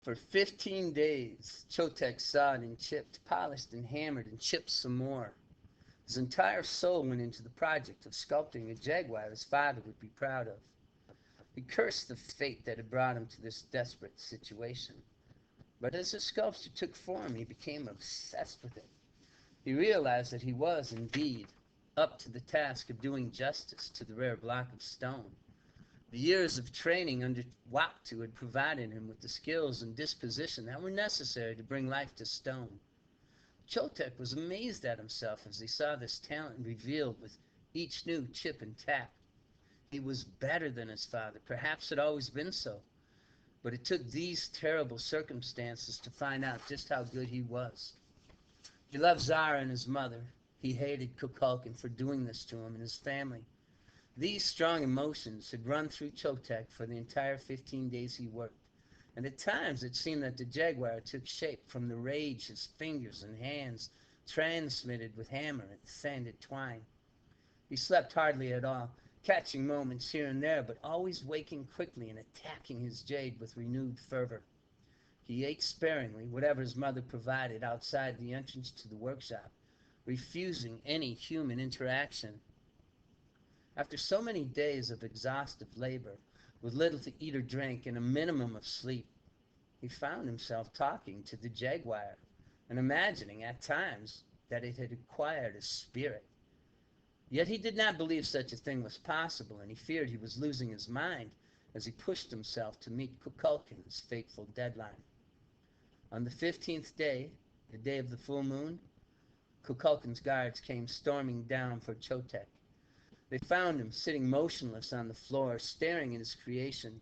For 15 days, Chotek sawed and chipped, polished and hammered and chipped some more. His entire soul went into the project of sculpting a jaguar his father would be proud of. He cursed the fate that had brought him to this desperate situation. But as his sculpture took form, he became obsessed with it. He realized that he was, indeed, up to the task of doing justice to the rare block of stone. The years of training under Waptu had provided him with the skills and disposition that were necessary to bring life to stone. Chotek was amazed at himself as he saw this talent revealed with each new chip and tap. He was better than his father, perhaps had always been so, but it took these terrible circumstances to find out just how good he was. He loved Zara and his mother. He hated Kukulkan for doing this to him and his family. These strong emotions had run through Chotek for the entire 15 days he worked, and at times it seemed that the jaguar took shape from the rage his fingers and hands transmitted with hammer and sanded twine. He slept hardly at all, catching moments here and there, but always waking quickly and attacking his jade with renewed fervor. He ate sparingly whatever his mother provided outside the entrance to the workshop, refusing any human interaction. After so many days of exhaustive labor, with little to eat or drink and a minimum of sleep, he found himself talking to the jaguar and imagining at times that it had acquired a spirit. Yet he did not believe such a thing was possible, and he feared he was losing his mind as he pushed himself to meet Kukulkan's fateful deadline. On the 15th day, the day of the full moon, Kukulkan's guards came storming down for Chotek. They found him sitting motionless on the floor, staring at his creation.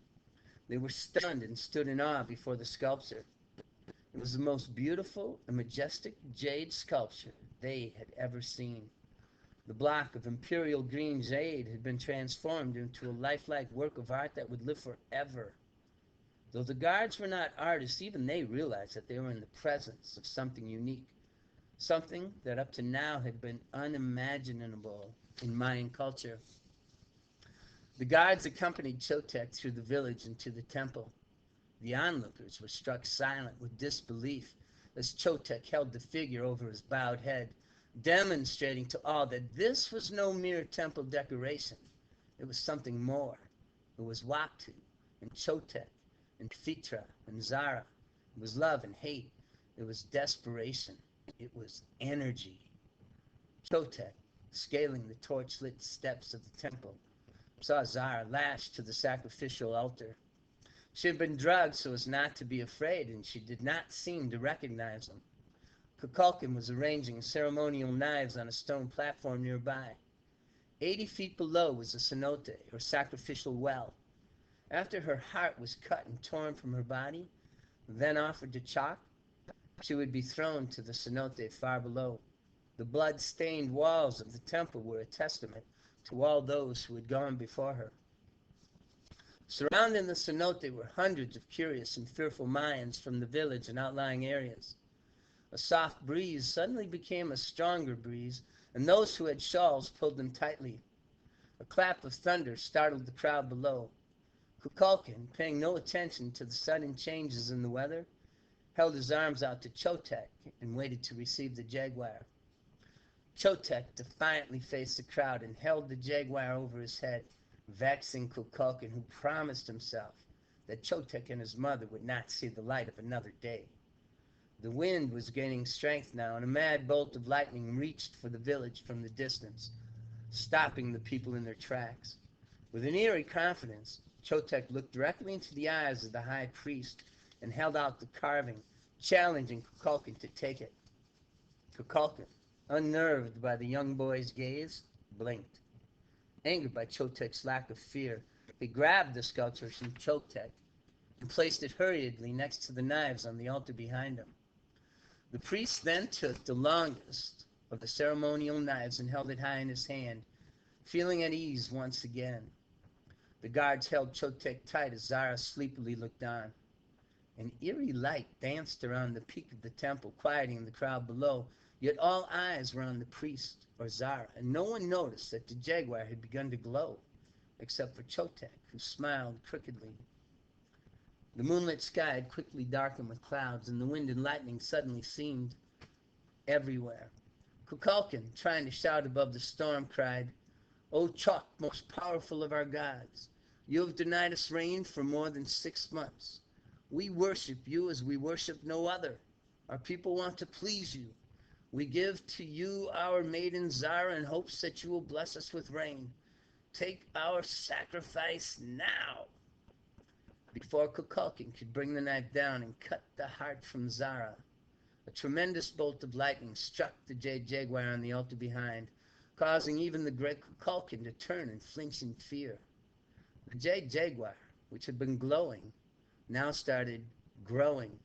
They were stunned and stood in awe before the sculptor. It was the most beautiful and majestic jade sculpture they had ever seen. The block of imperial green jade had been transformed into a lifelike work of art that would live forever. Though the guards were not artists, even they realized that they were in the presence of something unique, something that up to now had been unimaginable in Mayan culture. The guards accompanied Chotek through the village and to the temple. The onlookers were struck silent with disbelief as Chotek held the figure over his bowed head, demonstrating to all that this was no mere temple decoration. It was something more. It was Waptu and Chotek and Fitra and Zara. It was love and hate. It was desperation. It was energy. Chotek, scaling the torch-lit steps of the temple, saw Zara lashed to the sacrificial altar. She had been drugged so as not to be afraid, and she did not seem to recognize him. Kukulkan was arranging ceremonial knives on a stone platform nearby. 80 feet below was a cenote, or sacrificial well. After her heart was cut and torn from her body, then offered to Chak, she would be thrown to the cenote far below. The blood-stained walls of the temple were a testament to all those who had gone before her. Surrounding the cenote were hundreds of curious and fearful Mayans from the village and outlying areas. A soft breeze suddenly became a stronger breeze, and those who had shawls pulled them tightly. A clap of thunder startled the crowd below. Kukulkan, paying no attention to the sudden changes in the weather, held his arms out to Chotek and waited to receive the jaguar. Chotek defiantly faced the crowd and held the jaguar over his head, vexing Kukulkan, who promised himself that Chotek and his mother would not see the light of another day. The wind was gaining strength now, and a mad bolt of lightning reached for the village from the distance, stopping the people in their tracks. With an eerie confidence, Chotek looked directly into the eyes of the high priest and held out the carving, challenging Kukulkan to take it. Kukulkan, unnerved by the young boy's gaze, blinked. Angered by Chotek's lack of fear, he grabbed the sculpture from Chotek and placed it hurriedly next to the knives on the altar behind him. The priest then took the longest of the ceremonial knives and held it high in his hand, feeling at ease once again. The guards held Chotek tight as Zara sleepily looked on. An eerie light danced around the peak of the temple, quieting the crowd below, yet all eyes were on the priest or Zara, and no one noticed that the jaguar had begun to glow, except for Chotek, who smiled crookedly. The moonlit sky had quickly darkened with clouds, and the wind and lightning suddenly seemed everywhere. Kukulkan, trying to shout above the storm, cried, "O Chok, most powerful of our gods, you have denied us rain for more than 6 months. We worship you as we worship no other. Our people want to please you. We give to you our maiden Zara in hopes that you will bless us with rain. Take our sacrifice now." Before Kukulkan could bring the knife down and cut the heart from Zara, a tremendous bolt of lightning struck the jade jaguar on the altar behind, causing even the great Kukulkan to turn and flinch in fear. The jade jaguar, which had been glowing, now started growing.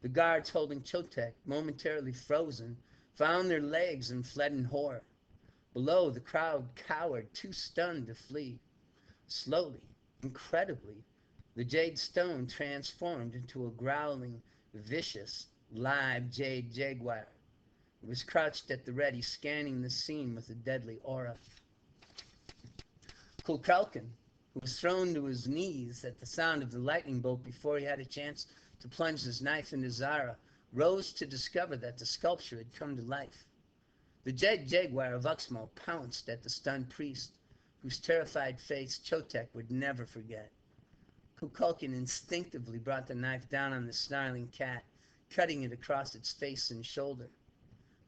The guards holding Chotek, momentarily frozen, found their legs and fled in horror. Below, the crowd cowered, too stunned to flee. Slowly, incredibly, the jade stone transformed into a growling, vicious, live jade jaguar. It was crouched at the ready, scanning the scene with a deadly aura. Kukulkan, who was thrown to his knees at the sound of the lightning bolt before he had a chance to plunge his knife into Zara, rose to discover that the sculpture had come to life. The jade jaguar of Uxmal pounced at the stunned priest, whose terrified face Chotek would never forget. Kukulkan instinctively brought the knife down on the snarling cat, cutting it across its face and shoulder.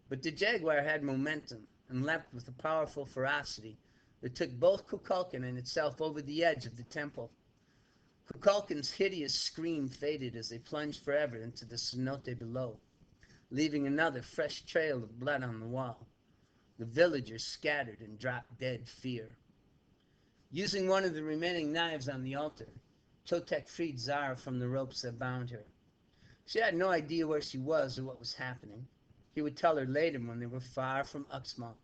But the jaguar had momentum and leapt with a powerful ferocity that took both Kukulkan and itself over the edge of the temple. Kukulkan's hideous scream faded as they plunged forever into the cenote below, leaving another fresh trail of blood on the wall. The villagers scattered and dropped dead fear. Using one of the remaining knives on the altar, Chotek freed Zara from the ropes that bound her. She had no idea where she was or what was happening. He would tell her later when they were far from Uxmal.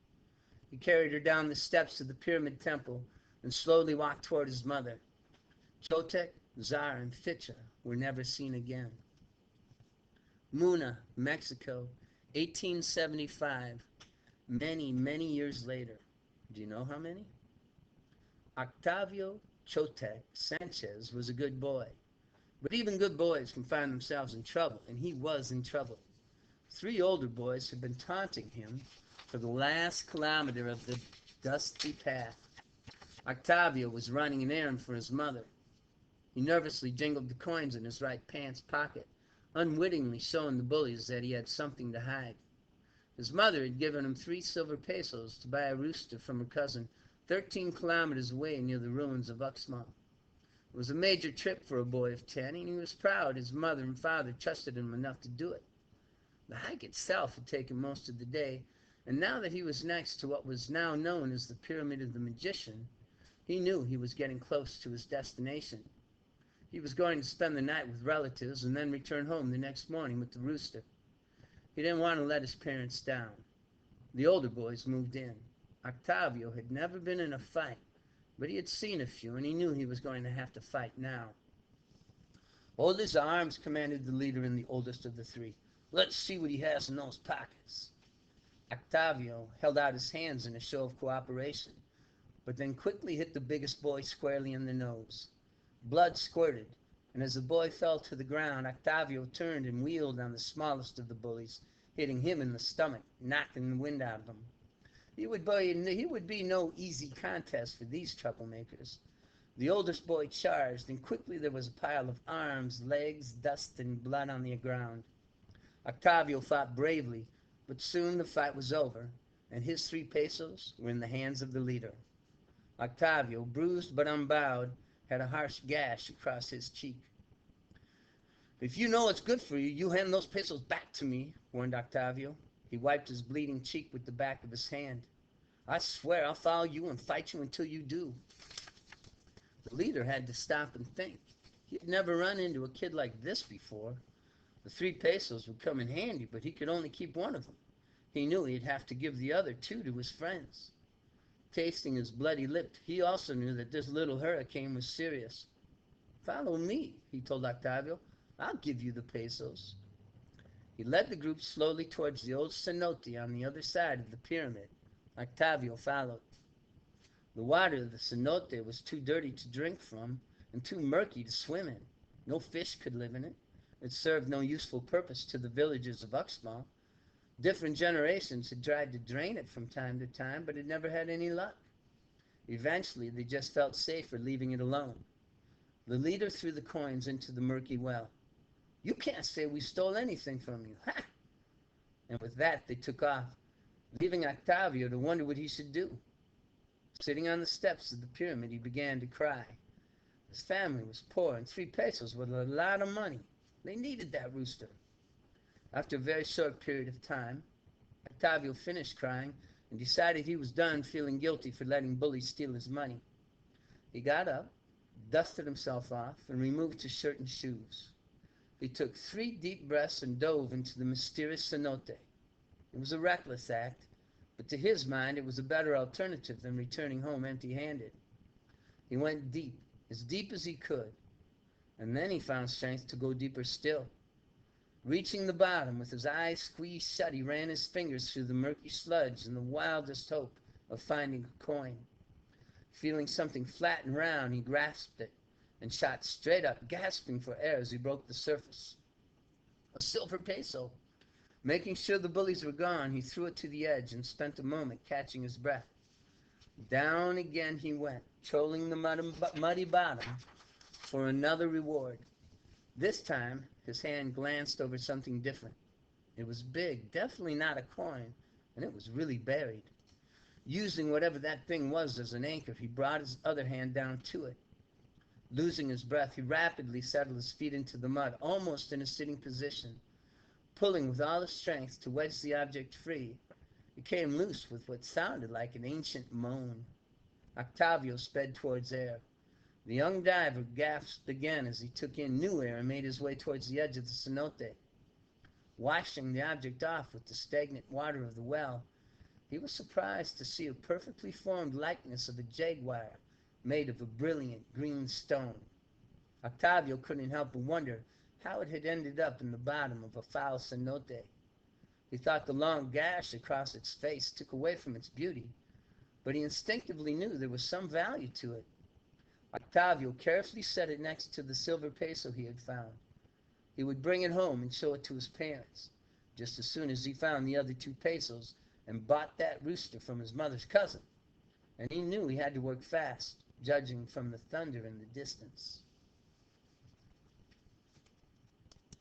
He carried her down the steps of the pyramid temple and slowly walked toward his mother. Chotek, Zara, and Fitcha were never seen again. Muna, Mexico, 1875. Many, many years later. Do you know how many? Octavio Chotek Sanchez was a good boy. But even good boys can find themselves in trouble, and he was in trouble. 3 older boys had been taunting him for the last kilometer of the dusty path. Octavio was running an errand for his mother. He nervously jingled the coins in his right pants pocket, unwittingly showing the bullies that he had something to hide. His mother had given him 3 silver pesos to buy a rooster from her cousin 13 kilometers away near the ruins of Uxmal. It was a major trip for a boy of 10, and he was proud his mother and father trusted him enough to do it. The hike itself had taken most of the day, and now that he was next to what was now known as the Pyramid of the Magician, he knew he was getting close to his destination. He was going to spend the night with relatives and then return home the next morning with the rooster. He didn't want to let his parents down. The older boys moved in. Octavio had never been in a fight, but he had seen a few, and he knew he was going to have to fight now. "Hold his arms," commanded the leader and the oldest of the 3. "Let's see what he has in those pockets." Octavio held out his hands in a show of cooperation, but then quickly hit the biggest boy squarely in the nose. Blood squirted, and as the boy fell to the ground, Octavio turned and wheeled on the smallest of the bullies, hitting him in the stomach, knocking the wind out of him. He would be no easy contest for these troublemakers. The oldest boy charged, and quickly there was a pile of arms, legs, dust, and blood on the ground. Octavio fought bravely, but soon the fight was over, and his 3 pesos were in the hands of the leader. Octavio, bruised but unbowed, had a harsh gash across his cheek. "If you know what's good for you, you hand those pesos back to me," warned Octavio. He wiped his bleeding cheek with the back of his hand. "I swear I'll follow you and fight you until you do." The leader had to stop and think. He had never run into a kid like this before. The 3 pesos would come in handy, but he could only keep one of them. He knew he'd have to give the other 2 to his friends. Tasting his bloody lip, he also knew that this little hurricane was serious. "Follow me," he told Octavio. "I'll give you the pesos." He led the group slowly towards the old cenote on the other side of the pyramid. Octavio followed. The water of the cenote was too dirty to drink from and too murky to swim in. No fish could live in it. It served no useful purpose to the villagers of Uxmal. Different generations had tried to drain it from time to time, but had never had any luck. Eventually, they just felt safer leaving it alone. The leader threw the coins into the murky well. "You can't say we stole anything from you. Ha!" And with that, they took off, leaving Octavio to wonder what he should do. Sitting on the steps of the pyramid, he began to cry. His family was poor, and 3 pesos was a lot of money. They needed that rooster. After a very short period of time, Octavio finished crying and decided he was done feeling guilty for letting bullies steal his money. He got up, dusted himself off, and removed his shirt and shoes. He took 3 deep breaths and dove into the mysterious cenote. It was a reckless act, but to his mind it was a better alternative than returning home empty-handed. He went deep as he could, and then he found strength to go deeper still. Reaching the bottom, with his eyes squeezed shut, he ran his fingers through the murky sludge in the wildest hope of finding a coin. Feeling something flat and round, he grasped it and shot straight up, gasping for air as he broke the surface. A silver peso! Making sure the bullies were gone, he threw it to the edge and spent a moment catching his breath. Down again he went, trolling the muddy bottom for another reward. This time, his hand glanced over something different. It was big, definitely not a coin, and it was really buried. Using whatever that thing was as an anchor, he brought his other hand down to it. Losing his breath, he rapidly settled his feet into the mud, almost in a sitting position. Pulling with all his strength to wedge the object free, it came loose with what sounded like an ancient moan. Octavio sped towards air. The young diver gasped again as he took in new air and made his way towards the edge of the cenote. Washing the object off with the stagnant water of the well, he was surprised to see a perfectly formed likeness of a jaguar made of a brilliant green stone. Octavio couldn't help but wonder how it had ended up in the bottom of a foul cenote. He thought the long gash across its face took away from its beauty, but he instinctively knew there was some value to it. Octavio carefully set it next to the silver peso he had found. He would bring it home and show it to his parents, just as soon as he found the other 2 pesos and bought that rooster from his mother's cousin. And he knew he had to work fast, judging from the thunder in the distance.